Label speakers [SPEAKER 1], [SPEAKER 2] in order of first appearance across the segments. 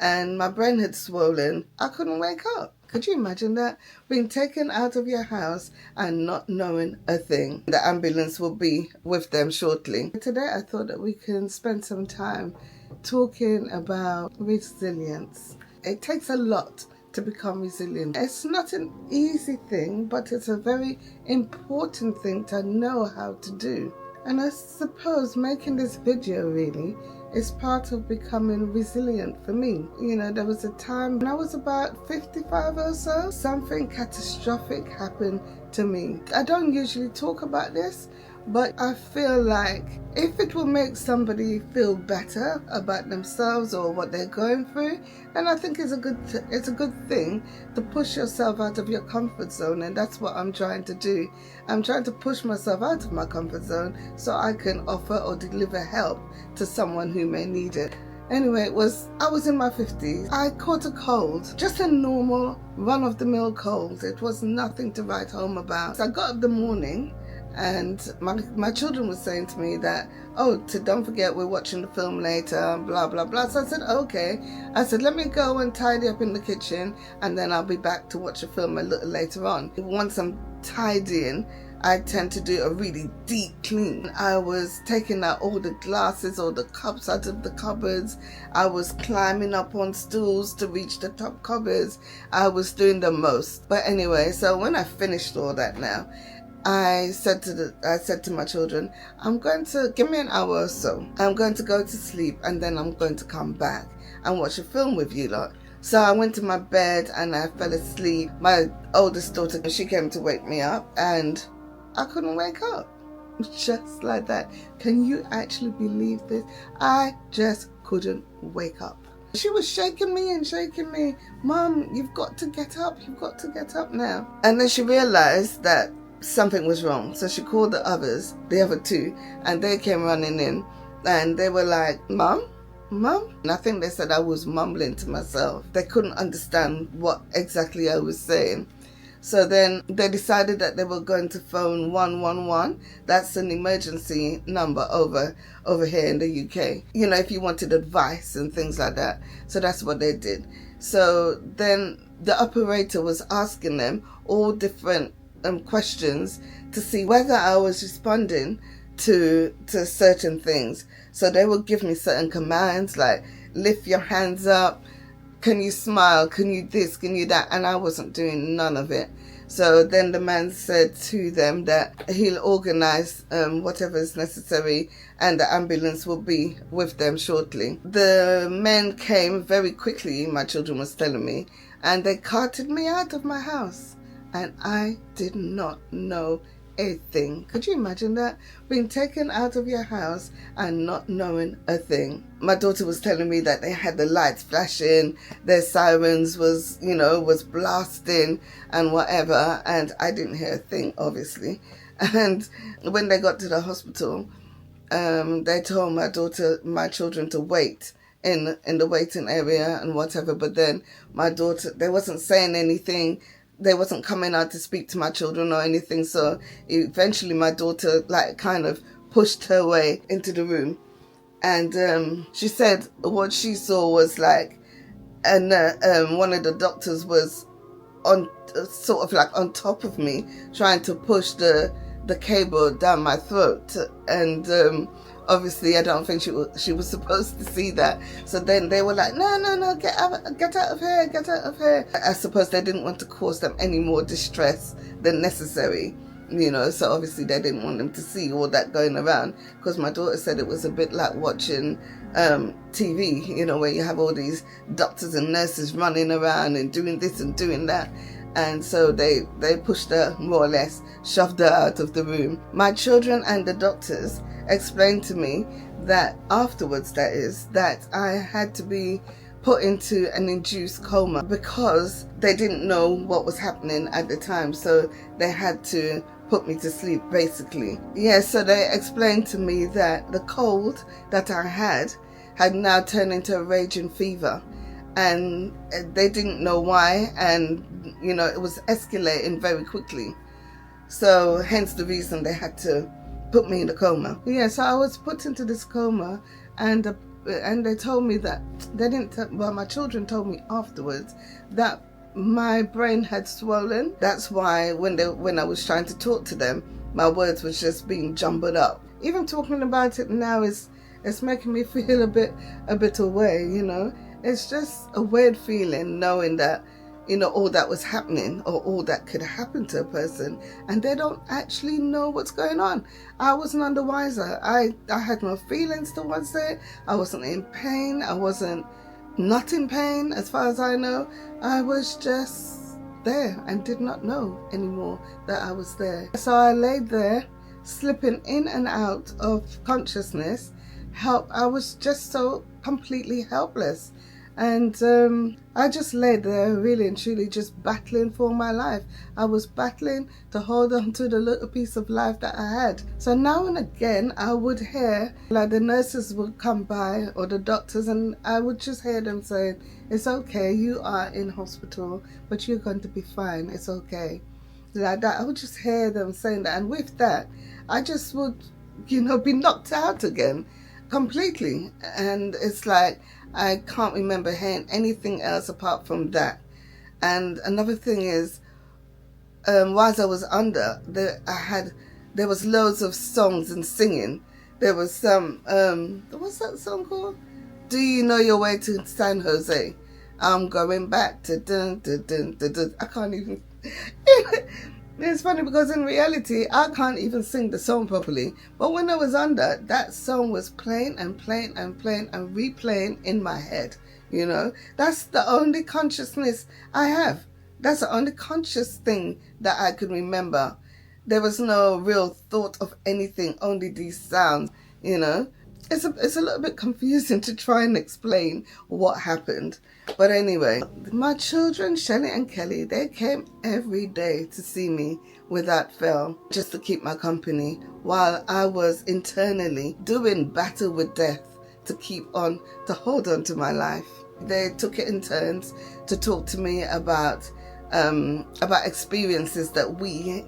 [SPEAKER 1] and my brain had swollen. I couldn't wake up. Could you imagine that? Being taken out of your house and not knowing a thing. The ambulance will be with them shortly. Today I thought that we can spend some time talking about resilience. It takes a lot to become resilient. It's not an easy thing, but it's a very important thing to know how to do. And I suppose making this video really is part of becoming resilient for me. You know, there was a time when I was about 55 or so, something catastrophic happened to me. I don't usually talk about this, but I feel like if it will make somebody feel better about themselves or what they're going through, then I think it's a good thing to push yourself out of your comfort zone, and that's what I'm trying to do. I'm trying to push myself out of my comfort zone so I can offer or deliver help to someone who may need it. Anyway, I was in my 50s. I caught a cold, just a normal run-of-the-mill cold. It was nothing to write home about. So I got up the morning, and my children were saying to me that, don't forget we're watching the film later, blah, blah, blah. So I said, okay. I said, let me go and tidy up in the kitchen, and then I'll be back to watch a film a little later on. Once I'm tidying, I tend to do a really deep clean. I was taking out all the glasses, all the cups out of the cupboards. I was climbing up on stools to reach the top cupboards. I was doing the most. But anyway, so when I finished all that now, I said to my children, I'm going to give me an hour or so. I'm going to go to sleep, and then I'm going to come back and watch a film with you lot. So I went to my bed and I fell asleep. My oldest daughter, she came to wake me up, and I couldn't wake up. Just like that. Can you actually believe this? I just couldn't wake up. She was shaking me. Mom, you've got to get up. You've got to get up now. And then she realized that something was wrong. So she called the other two, and they came running in, and they were like, Mom? And I think they said I was mumbling to myself. They couldn't understand what exactly I was saying. So then they decided that they were going to phone 111. That's an emergency number over here in the UK. You know, if you wanted advice and things like that. So that's what they did. So then the operator was asking them all different questions to see whether I was responding to certain things. So they would give me certain commands like, lift your hands up, can you smile, can you this, can you that, and I wasn't doing none of it. So then the man said to them that he'll organize whatever is necessary, and the ambulance will be with them shortly. The men came very quickly, my children was telling me, and they carted me out of my house. And I did not know a thing. Could you imagine that? Being taken out of your house and not knowing a thing. My daughter was telling me that they had the lights flashing, their sirens was blasting and whatever, and I didn't hear a thing, obviously. And when they got to the hospital, they told my children to wait in the waiting area and whatever, but then my daughter, they wasn't saying anything. They wasn't coming out to speak to my children or anything. So eventually my daughter kind of pushed her way into the room. And she said what she saw was and one of the doctors was on top of me, trying to push the cable down my throat. And obviously I don't think she was supposed to see that. So then they were like, no, get out of here. I suppose they didn't want to cause them any more distress than necessary, you know. So obviously they didn't want them to see all that going around, because my daughter said it was a bit like watching TV, you know, where you have all these doctors and nurses running around and doing this and doing that. And so they pushed her, more or less, shoved her out of the room. My children and the doctors explained to me that afterwards, that I had to be put into an induced coma because they didn't know what was happening at the time. So they had to put me to sleep, basically. Yeah, so they explained to me that the cold that I had now turned into a raging fever. And they didn't know why, and you know, it was escalating very quickly. So hence the reason they had to put me in a coma. Yeah, so I was put into this coma, and and they told me that they didn't. Well, my children told me afterwards that my brain had swollen. That's why when I was trying to talk to them, my words was just being jumbled up. Even talking about it now it's making me feel a bit away. It's just a weird feeling knowing that all that was happening, or all that could happen to a person, and they don't actually know what's going on. I wasn't none the wiser. I had no feelings towards it. I wasn't in pain. I wasn't not in pain, as far as I know. I was just there and did not know anymore that I was there. So I laid there, slipping in and out of consciousness. I was just so completely helpless. And I just lay there really and truly just battling for my life. I was battling to hold on to the little piece of life that I had. So now and again I would hear, like, the nurses would come by, or the doctors, and I would just hear them saying, "It's okay, you are in hospital, but you're going to be fine, it's okay." Like that, I would just hear them saying that, and with that I just would be knocked out again completely. And it's like I can't remember hearing anything else apart from that. And another thing is, whilst I was under, there was loads of songs and singing. There was some, what's that song called? Do You Know Your Way to San Jose? I'm going back to dun dun dun dun dun. I can't even. It's funny because in reality I can't even sing the song properly, but when I was under, that song was playing and playing and playing and replaying in my head. That's the only consciousness I have. That's the only conscious thing that I could remember. There was no real thought of anything, only these sounds. It's a little bit confusing to try and explain what happened. But anyway, my children, Shelley and Kelly, they came every day to see me without fail, just to keep my company, while I was internally doing battle with death to hold on to my life. They took it in turns to talk to me about experiences that we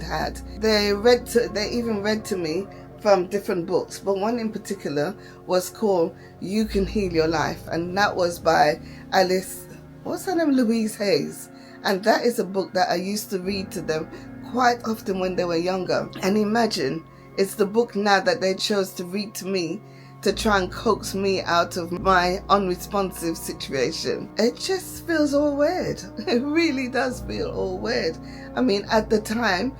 [SPEAKER 1] had. They even read to me from different books, but one in particular was called You Can Heal Your Life, and that was by Louise Hayes. And that is a book that I used to read to them quite often when they were younger. And imagine, it's the book now that they chose to read to me to try and coax me out of my unresponsive situation. It just feels all weird. It really does feel all weird. I mean, at the time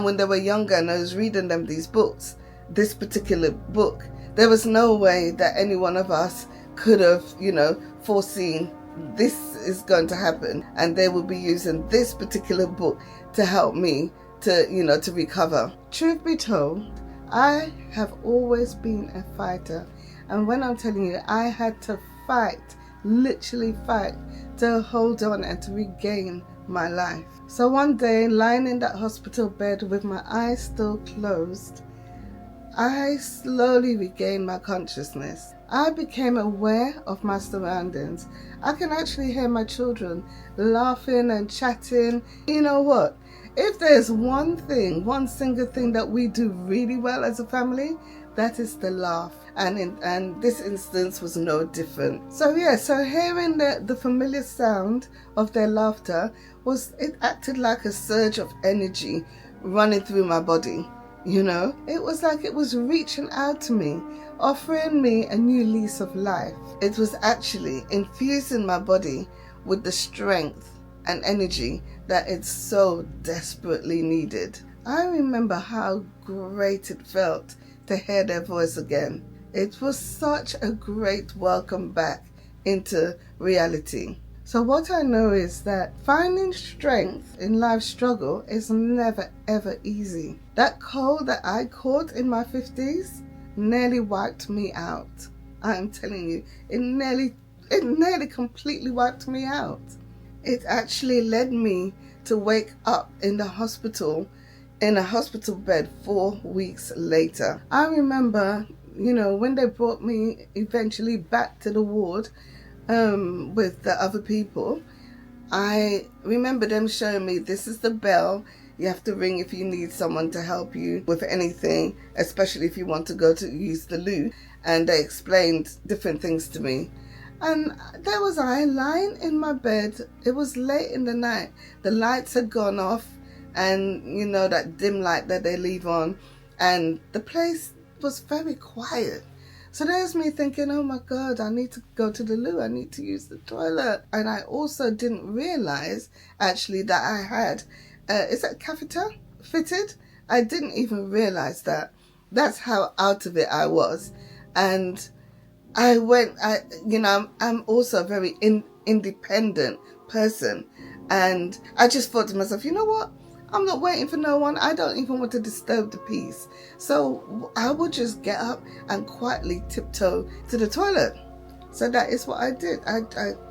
[SPEAKER 1] when they were younger and I was reading them these books, this particular book, there was no way that any one of us could have, foreseen this is going to happen, and they will be using this particular book to help me to recover. Truth be told, I have always been a fighter, and when I'm telling you, I had to fight, literally fight, to hold on and to regain my life. So one day, lying in that hospital bed with my eyes still closed, I slowly regained my consciousness. I became aware of my surroundings. I can actually hear my children laughing and chatting. You know what? If there's one single thing that we do really well as a family, that is the laugh. And this instance was no different. So hearing the familiar sound of their laughter, it acted like a surge of energy running through my body. It was like it was reaching out to me, offering me a new lease of life. It was actually infusing my body with the strength and energy that it so desperately needed. I remember how great it felt to hear their voice again. It was such a great welcome back into reality. So what I know is that finding strength in life's struggle is never ever easy. That cold that I caught in my 50s nearly wiped me out. I am telling you, it nearly completely wiped me out. It actually led me to wake up in a hospital bed 4 weeks later. I remember, when they brought me eventually back to the ward with the other people, I remember them showing me, this is the bell, You have to ring if you need someone to help you with anything, especially if you want to go to use the loo. And they explained different things to me. And there was I lying in my bed. It was late in the night. The lights had gone off, and you know, that dim light that they leave on, and the place was very quiet. So there's me thinking, oh my God, I need to go to the loo. I need to use the toilet. And I also didn't realize actually that I had, is that catheter fitted? I didn't even realize that. That's how out of it I was. And I went, I'm also a very independent person. And I just thought to myself, you know what? I'm not waiting for no one. I don't even want to disturb the peace. So I would just get up and quietly tiptoe to the toilet. So that is what I did. I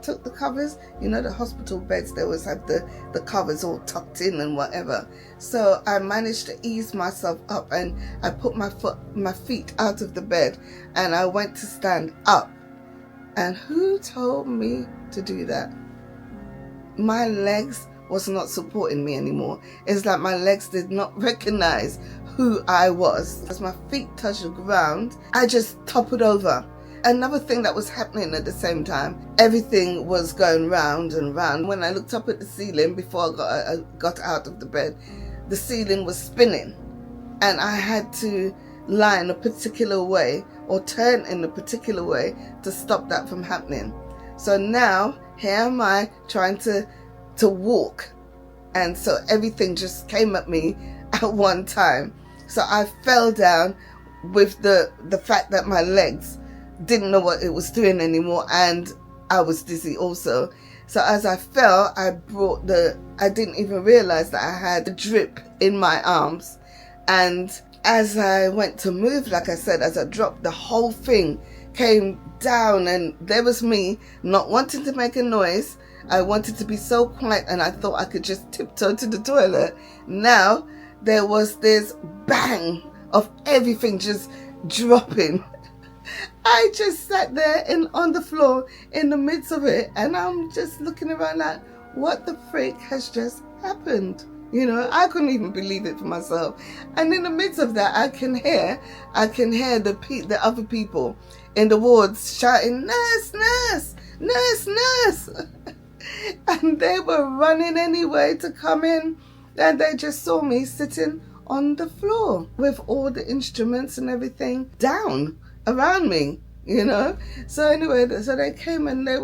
[SPEAKER 1] took the covers, the hospital beds, they always have the covers all tucked in and whatever. So I managed to ease myself up, and I put my feet out of the bed, and I went to stand up. And who told me to do that? My legs was not supporting me anymore. It's like my legs did not recognize who I was. As my feet touched the ground, I just toppled over. Another thing that was happening at the same time, everything was going round and round. When I looked up at the ceiling before I got out of the bed, the ceiling was spinning, and I had to lie in a particular way or turn in a particular way to stop that from happening. So now here am I trying to walk, and so everything just came at me at one time. So I fell down with the fact that my legs didn't know what it was doing anymore, and I was dizzy also. So as I fell, I didn't even realize that I had a drip in my arms. And as I went to move, like I said, as I dropped, the whole thing came down, and there was me not wanting to make a noise. I wanted to be so quiet, and I thought I could just tiptoe to the toilet. Now there was this bang of everything just dropping. I just sat there on the floor in the midst of it, and I'm just looking around like, what the freak has just happened? I couldn't even believe it for myself. And in the midst of that, I can hear the other people in the wards shouting, "Nurse, nurse, nurse, nurse." And they were running anyway to come in, and they just saw me sitting on the floor with all the instruments and everything down around me, So anyway, so they came, and they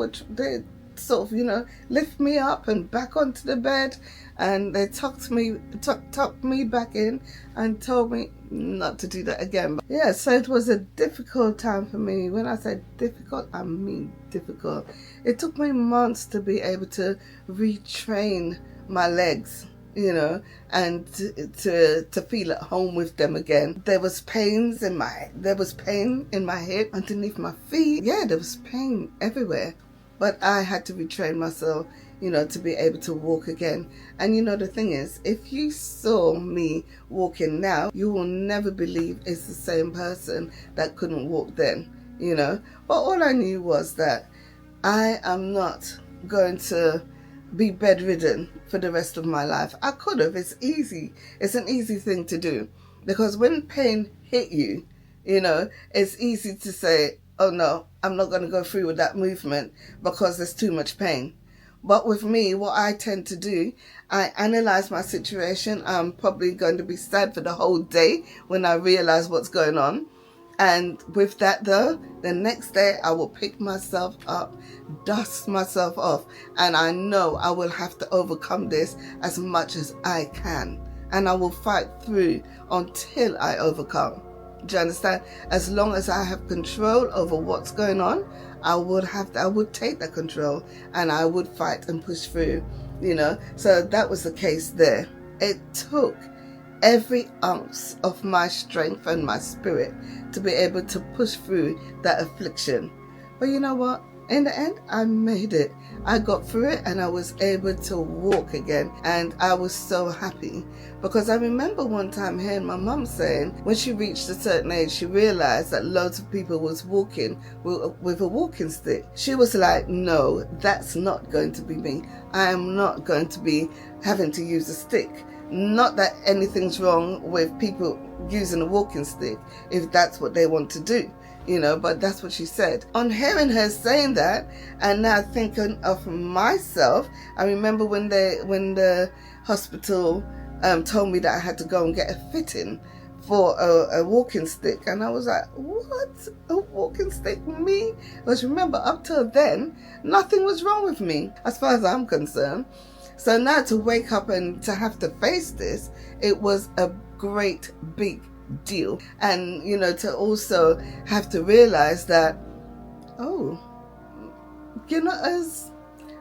[SPEAKER 1] sort of, lift me up and back onto the bed, and they tucked me back in and told me not to do that again. Yeah, so it was a difficult time for me. When I say difficult, I mean difficult. It took me months to be able to retrain my legs, and to feel at home with them again. There was pain in my hip, underneath my feet. Yeah, there was pain everywhere. But I had to retrain myself, to be able to walk again. And the thing is, if you saw me walking now, you will never believe it's the same person that couldn't walk then, But all I knew was that I am not going to be bedridden for the rest of my life. I could have. It's easy. It's an easy thing to do, because when pain hit you, it's easy to say, oh no, I'm not going to go through with that movement because there's too much pain. But with me, what I tend to do, I analyze my situation. I'm probably going to be sad for the whole day when I realize what's going on. And with that though, the next day I will pick myself up, dust myself off, and I know I will have to overcome this as much as I can. And I will fight through until I overcome. Do you understand? As long as I have control over what's going on, I would take that control, and I would fight and push through, So that was the case there. It took every ounce of my strength and my spirit to be able to push through that affliction. But you know what? In the end, I made it. I got through it, and I was able to walk again, and I was so happy, because I remember one time hearing my mum saying when she reached a certain age, she realized that loads of people was walking with a walking stick. She was like, no, that's not going to be me. I am not going to be having to use a stick. Not that anything's wrong with people using a walking stick if that's what they want to do, but that's what she said. On hearing her saying that, and now thinking of myself, I remember when the hospital told me that I had to go and get a fitting for a walking stick, and I was like, what? A walking stick? Me? Because remember, up till then, nothing was wrong with me as far as I'm concerned. So now to wake up and to have to face this, it was a great big deal. And to also have to realize that, oh, you're not as,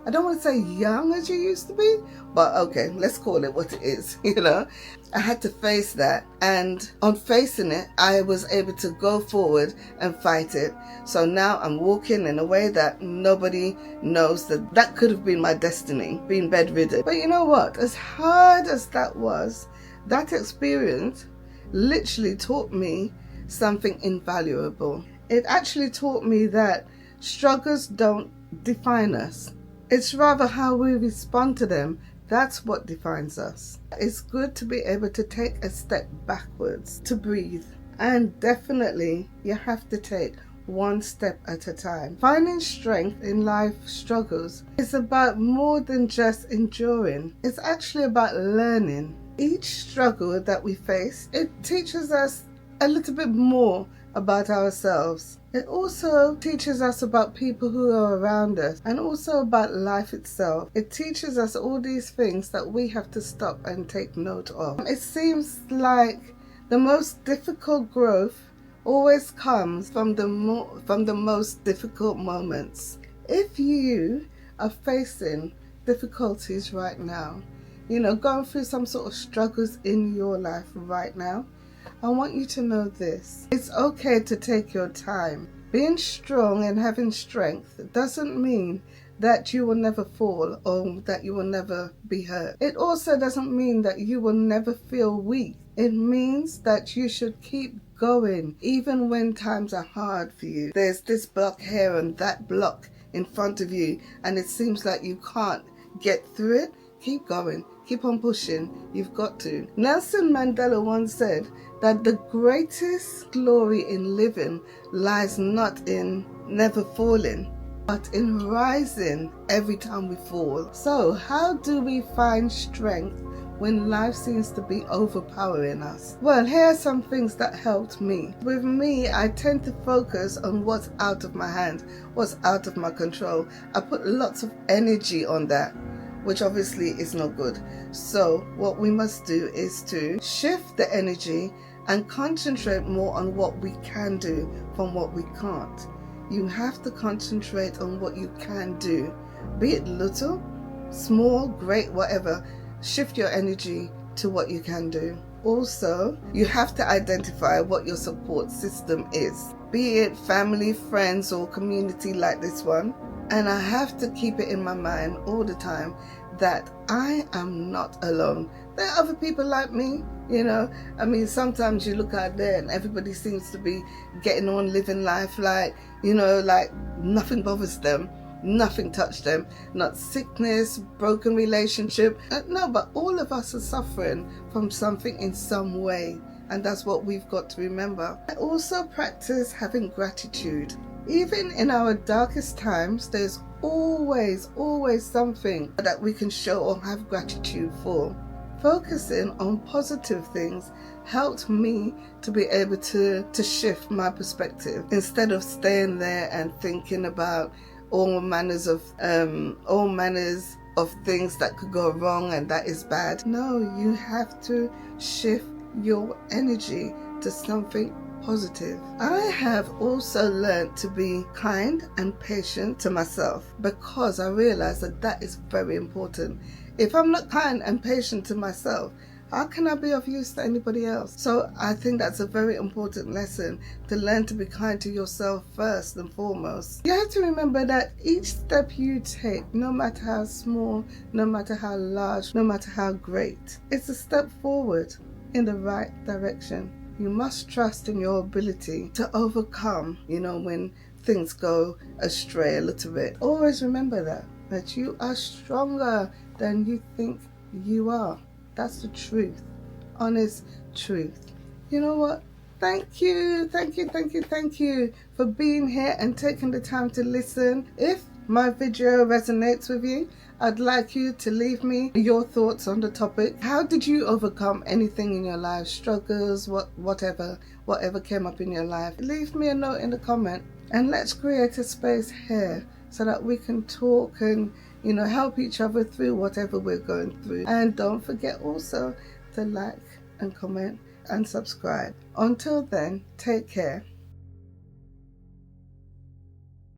[SPEAKER 1] I don't want to say young as you used to be, but okay, let's call it what it is. I had to face that, and on facing it, I was able to go forward and fight it. So now I'm walking in a way that nobody knows that could have been my destiny, being bedridden. But you know what? As hard as that was, that experience literally taught me something invaluable. It actually taught me that struggles don't define us. It's rather how we respond to them. That's what defines us. It's good to be able to take a step backwards, to breathe. And definitely you have to take one step at a time. Finding strength in life struggles is about more than just enduring. It's actually about learning. Each struggle that we face, it teaches us a little bit more about ourselves. It also teaches us about people who are around us, and also about life itself. It teaches us all these things that we have to stop and take note of. It seems like the most difficult growth always comes from the most difficult moments. If you are facing difficulties right now, going through some sort of struggles in your life right now, I want you to know this. It's okay to take your time. Being strong and having strength doesn't mean that you will never fall or that you will never be hurt. It also doesn't mean that you will never feel weak. It means that you should keep going even when times are hard for you. There's this block here and that block in front of you, and it seems like you can't get through it. Keep going. Keep on pushing. You've got to. Nelson Mandela once said that the greatest glory in living lies not in never falling, but in rising every time we fall. So how do we find strength when life seems to be overpowering us? Well, here are some things that helped me. With me, I tend to focus on what's out of my hand, what's out of my control. I put lots of energy on that, which obviously is not good. So what we must do is to shift the energy and concentrate more on what we can do from what we can't. You have to concentrate on what you can do, be it little, small, great, whatever. Shift your energy to what you can do. Also, you have to identify what your support system is, be it family, friends, or community like this one. And I have to keep it in my mind all the time that I am not alone. There are other people like me, sometimes you look out there and everybody seems to be getting on, living life like nothing bothers them, nothing touched them, not sickness, broken relationship. No, but all of us are suffering from something in some way, and that's what we've got to remember. I also practice having gratitude. Even in our darkest times, there's always something that we can show or have gratitude for. Focusing on positive things helped me to be able to shift my perspective instead of staying there and thinking about all manners of things that could go wrong and that is bad. No, you have to shift your energy to something positive. I have also learned to be kind and patient to myself because I realize that is very important. If I'm not kind and patient to myself, how can I be of use to anybody else? So I think that's a very important lesson, to learn to be kind to yourself first and foremost. You have to remember that each step you take, no matter how small, no matter how large, no matter how great, it's a step forward in the right direction. You must trust in your ability to overcome, when things go astray a little bit. Always remember that you are stronger than you think you are. That's the truth. Honest truth. You know what? Thank you for being here and taking the time to listen. If my video resonates with you, I'd like you to leave me your thoughts on the topic. How did you overcome anything in your life? Struggles, whatever came up in your life. Leave me a note in the comment, and let's create a space here so that we can talk and, you know, help each other through whatever we're going through. And don't forget also to like and comment and subscribe. Until then, take care.